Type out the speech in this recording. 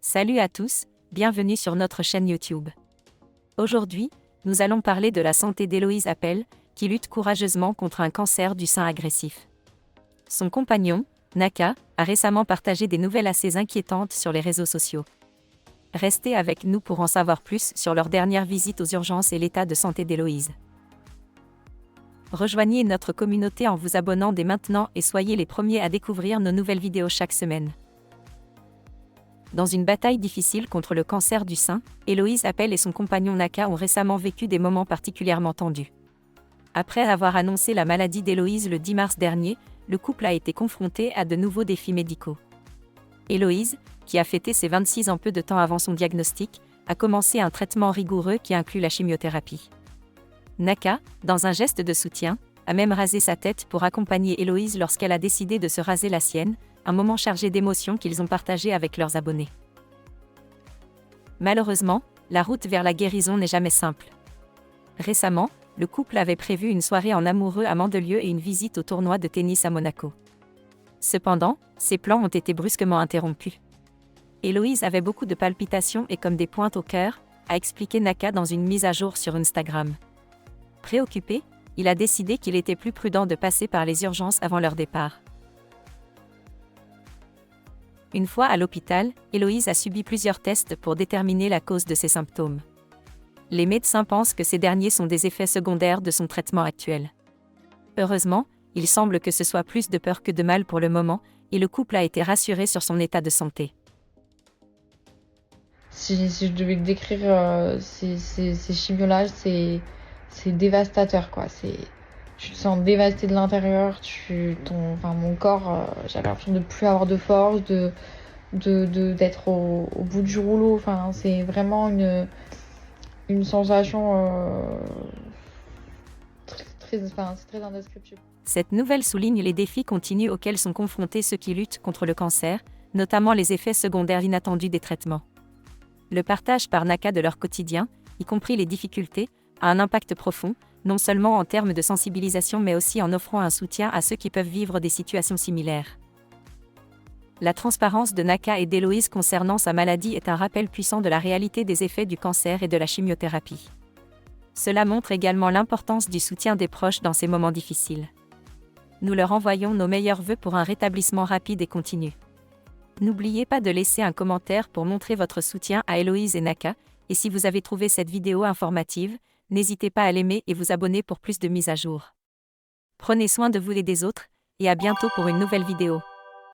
Salut à tous, bienvenue sur notre chaîne YouTube. Aujourd'hui, nous allons parler de la santé d'Héloïse Appel, qui lutte courageusement contre un cancer du sein agressif. Son compagnon, Naka, a récemment partagé des nouvelles assez inquiétantes sur les réseaux sociaux. Restez avec nous pour en savoir plus sur leur dernière visite aux urgences et l'état de santé d'Héloïse. Rejoignez notre communauté en vous abonnant dès maintenant et soyez les premiers à découvrir nos nouvelles vidéos chaque semaine. Dans une bataille difficile contre le cancer du sein, Héloïse Appel et son compagnon Naka ont récemment vécu des moments particulièrement tendus. Après avoir annoncé la maladie d'Héloïse le 10 mars dernier, le couple a été confronté à de nouveaux défis médicaux. Héloïse, qui a fêté ses 26 ans peu de temps avant son diagnostic, a commencé un traitement rigoureux qui inclut la chimiothérapie. Naka, dans un geste de soutien, a même rasé sa tête pour accompagner Héloïse lorsqu'elle a décidé de se raser la sienne, un moment chargé d'émotions qu'ils ont partagé avec leurs abonnés. Malheureusement, la route vers la guérison n'est jamais simple. Récemment, le couple avait prévu une soirée en amoureux à Mandelieu et une visite au tournoi de tennis à Monaco. Cependant, ces plans ont été brusquement interrompus. Héloïse avait beaucoup de palpitations et comme des pointes au cœur, a expliqué Naka dans une mise à jour sur Instagram. Préoccupé, il a décidé qu'il était plus prudent de passer par les urgences avant leur départ. Une fois à l'hôpital, Héloïse a subi plusieurs tests pour déterminer la cause de ses symptômes. Les médecins pensent que ces derniers sont des effets secondaires de son traitement actuel. Heureusement, il semble que ce soit plus de peur que de mal pour le moment, et le couple a été rassuré sur son état de santé. Si je devais décrire ces chimios-là, c'est dévastateur, quoi. Tu te sens dévasté de l'intérieur, enfin, mon corps, j'avais l'impression de plus avoir de force, d'être au bout du rouleau. Enfin, c'est vraiment une sensation enfin, c'est très indescriptible. Cette nouvelle souligne les défis continus auxquels sont confrontés ceux qui luttent contre le cancer, notamment les effets secondaires inattendus des traitements. Le partage par Naka de leur quotidien, y compris les difficultés, a un impact profond, non seulement en termes de sensibilisation mais aussi en offrant un soutien à ceux qui peuvent vivre des situations similaires. La transparence de Naka et d'Héloïse concernant sa maladie est un rappel puissant de la réalité des effets du cancer et de la chimiothérapie. Cela montre également l'importance du soutien des proches dans ces moments difficiles. Nous leur envoyons nos meilleurs vœux pour un rétablissement rapide et continu. N'oubliez pas de laisser un commentaire pour montrer votre soutien à Héloïse et Naka, et si vous avez trouvé cette vidéo informative, n'hésitez pas à l'aimer et vous abonner pour plus de mises à jour. Prenez soin de vous et des autres, et à bientôt pour une nouvelle vidéo.